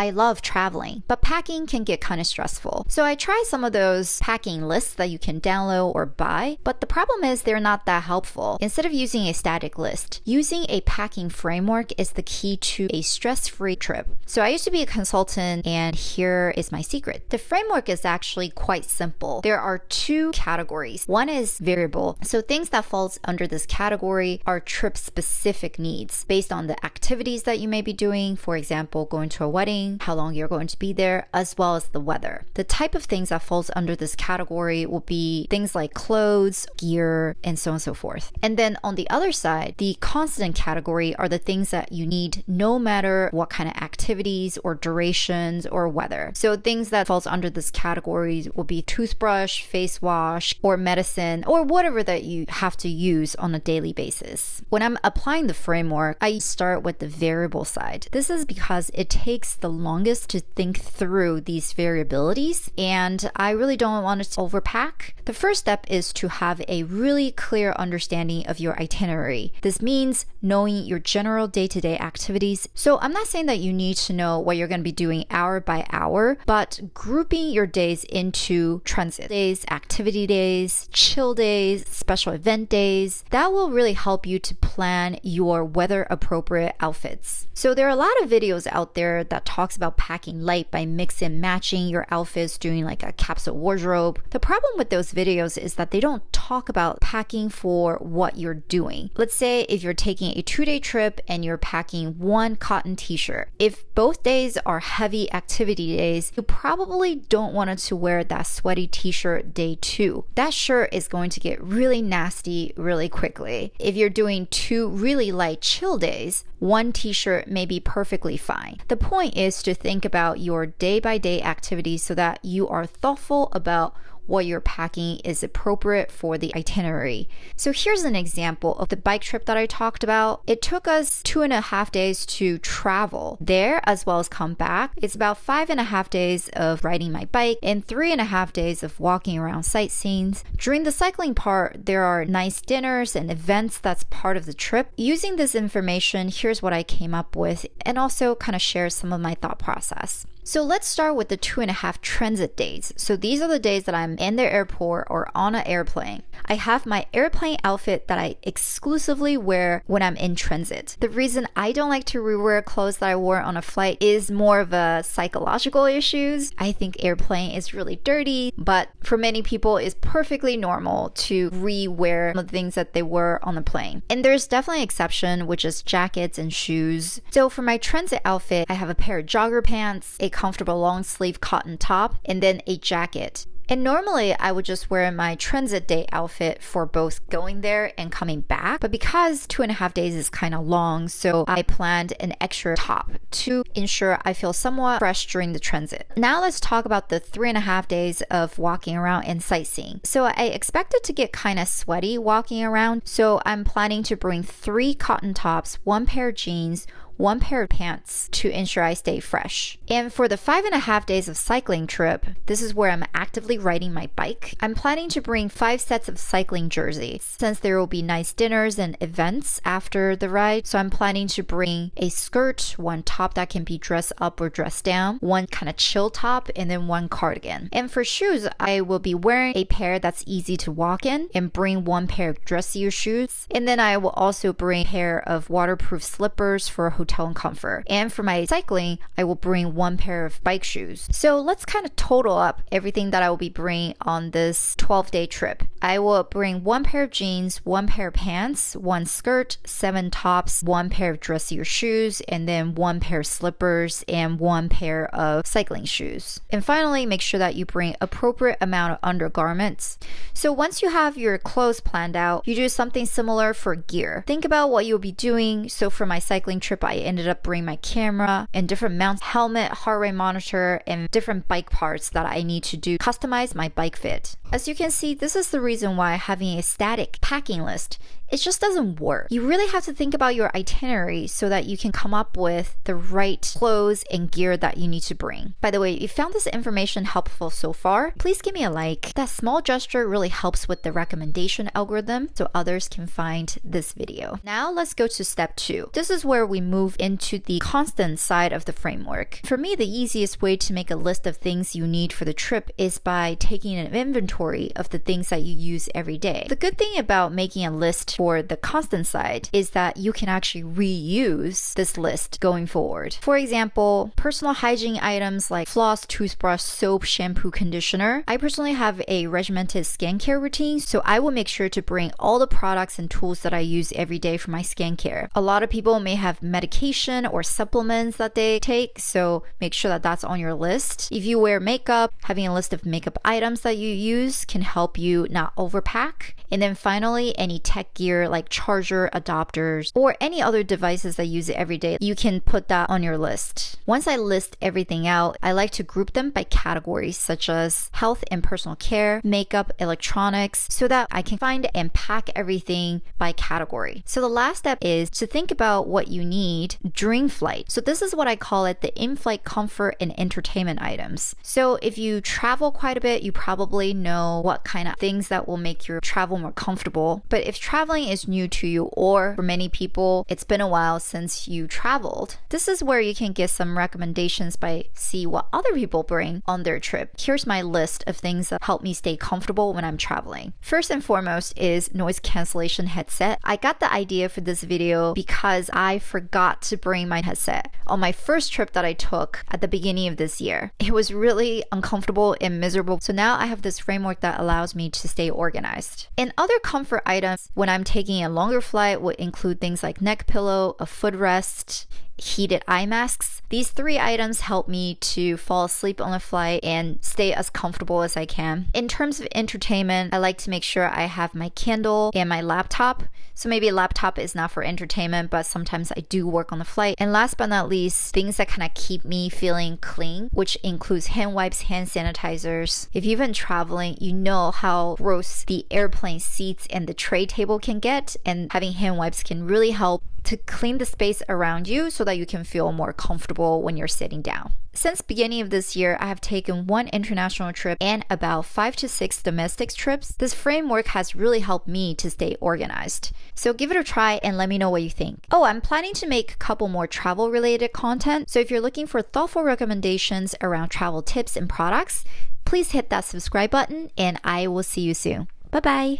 I love traveling, but packing can get kind of stressful. So I try some of those packing lists that you can download or buy, but the problem is they're not that helpful. Instead of using a static list, using a packing framework is the key to a stress-free trip. So I used to be a consultant, and here is my secret. The framework is actually quite simple. There are two categories. One is variable. So things that falls under this category are trip-specific needs based on the activities that you may be doing. For example, going to a wedding, how long you're going to be there, as well as the weather. The type of things that falls under this category will be things like clothes, gear, and so on and so forth. And then on the other side, the constant category are the things that you need no matter what kind of activities or durations or weather. So things that falls under this category will be toothbrush, face wash, or medicine, or whatever that you have to use on a daily basis. When I'm applying the framework, I start with the variable side. This is because it takes the longest to think through these variabilities, and I really don't want to overpack. The first step is to have a really clear understanding of your itinerary. This means knowing your general day-to-day activities. So I'm not saying that you need to know what you're going to be doing hour by hour, but grouping your days into transit days, activity days, chill days, special event days, that will really help you to plan your weather appropriate outfits. So there are a lot of videos out there that talks about packing light by mix and matching your outfits, doing like a capsule wardrobe. The problem with those videos is that they don't talk about packing for what you're doing. Let's say if you're taking a 2-day trip and you're packing one cotton t-shirt. If both days are heavy activity days, you probably don't want to wear that sweaty t-shirt day 2. That shirt is going to get really nasty really quickly. If you're doing 2 really light chill days, one t-shirt may be perfectly fine. The point is to think about your day-by-day activities so that you are thoughtful about what you're packing is appropriate for the itinerary. So here's an example of the bike trip that I talked about. It took us 2.5 days to travel there as well as come back. It's about 5.5 days of riding my bike and 3.5 days of walking around sightseeing. During the cycling part, there are nice dinners and events that's part of the trip. Using this information, here's what I came up with, and also kind of share some of my thought process. So let's start with the 2.5 transit days. So these are the days that I'm in the airport or on an airplane. I have my airplane outfit that I exclusively wear when I'm in transit. The reason I don't like to rewear clothes that I wore on a flight is more of a psychological issues. I think airplane is really dirty, but for many people it's perfectly normal to rewear the things that they wore on the plane. And there's definitely an exception, which is jackets and shoes. So for my transit outfit, I have a pair of jogger pants, a comfortable long sleeve cotton top, and then a jacket. And normally I would just wear my transit day outfit for both going there and coming back. But because 2.5 days is kind of long, so I planned an extra top to ensure I feel somewhat fresh during the transit. Now let's talk about the 3.5 days of walking around and sightseeing. So I expected to get kind of sweaty walking around, so I'm planning to bring 3 cotton tops, 1 pair of jeans, 1 pair of pants to ensure I stay fresh. And for the 5.5 days of cycling trip, this is where I'm actively riding my bike. I'm planning to bring 5 sets of cycling jerseys since there will be nice dinners and events after the ride. So I'm planning to bring a skirt, 1 top that can be dressed up or dressed down, 1 kind of chill top, and then 1 cardigan. And for shoes, I will be wearing a pair that's easy to walk in and bring 1 pair of dressier shoes. And then I will also bring a pair of waterproof slippers for hotel and comfort. And for my cycling, I will bring 1 pair of bike shoes. So let's kind of total up everything that I will be bringing on this 12-day trip. I will bring 1 pair of jeans, 1 pair of pants, 1 skirt, 7 tops, 1 pair of dressier shoes, and then 1 pair of slippers and 1 pair of cycling shoes. And finally, make sure that you bring appropriate amount of undergarments. So once you have your clothes planned out, you do something similar for gear. Think about what you'll be doing. So for my cycling trip, I ended up bringing my camera and different mounts, helmet, heart rate monitor, and different bike parts that I need to do customize my bike fit. As you can see, this is the reason why having a static packing list, it just doesn't work. You really have to think about your itinerary so that you can come up with the right clothes and gear that you need to bring. By the way, if you found this information helpful so far, please give me a like. That small gesture really helps with the recommendation algorithm so others can find this video. Now let's go to step 2. This is where we move into the constant side of the framework. For me, the easiest way to make a list of things you need for the trip is by taking an inventory of the things that you use every day. The good thing about making a list for the constant side is that you can actually reuse this list going forward. For example, personal hygiene items like floss, toothbrush, soap, shampoo, conditioner. I personally have a regimented skincare routine, so I will make sure to bring all the products and tools that I use every day for my skincare. A lot of people may have medication or supplements that they take, so make sure that that's on your list. If you wear makeup, having a list of makeup items that you use can help you not overpack. And then finally, any tech gear like charger, adapters, or any other devices that use it every day, you can put that on your list. Once I list everything out, I like to group them by categories such as health and personal care, makeup, electronics, so that I can find and pack everything by category. So the last step is to think about what you need during flight. So this is what I call it, the in-flight comfort and entertainment items. So if you travel quite a bit, you probably know what kind of things that will make your travel more comfortable. But if traveling is new to you, or for many people, it's been a while since you traveled, this is where you can get some recommendations by see what other people bring on their trip. Here's my list of things that help me stay comfortable when I'm traveling. First and foremost is noise cancellation headset. I got the idea for this video because I forgot to bring my headset on my first trip that I took at the beginning of this year. It was really uncomfortable and miserable. So now I have this framework that allows me to stay organized. And other comfort items when I'm taking a longer flight would include things like neck pillow, a footrest, heated eye masks. These 3 items help me to fall asleep on the flight and stay as comfortable as I can. In terms of entertainment, I like to make sure I have my Kindle and my laptop. So maybe a laptop is not for entertainment, but sometimes I do work on the flight. And last but not least, things that kind of keep me feeling clean, which includes hand wipes, hand sanitizers. If you've been traveling, you know how gross the airplane seats and the tray table can get, and having hand wipes can really help to clean the space around you so that you can feel more comfortable when you're sitting down. Since beginning of this year, I have taken 1 international trip and about 5 to 6 domestic trips. This framework has really helped me to stay organized. So give it a try and let me know what you think. Oh, I'm planning to make a couple more travel related content. So if you're looking for thoughtful recommendations around travel tips and products, please hit that subscribe button and I will see you soon. Bye bye.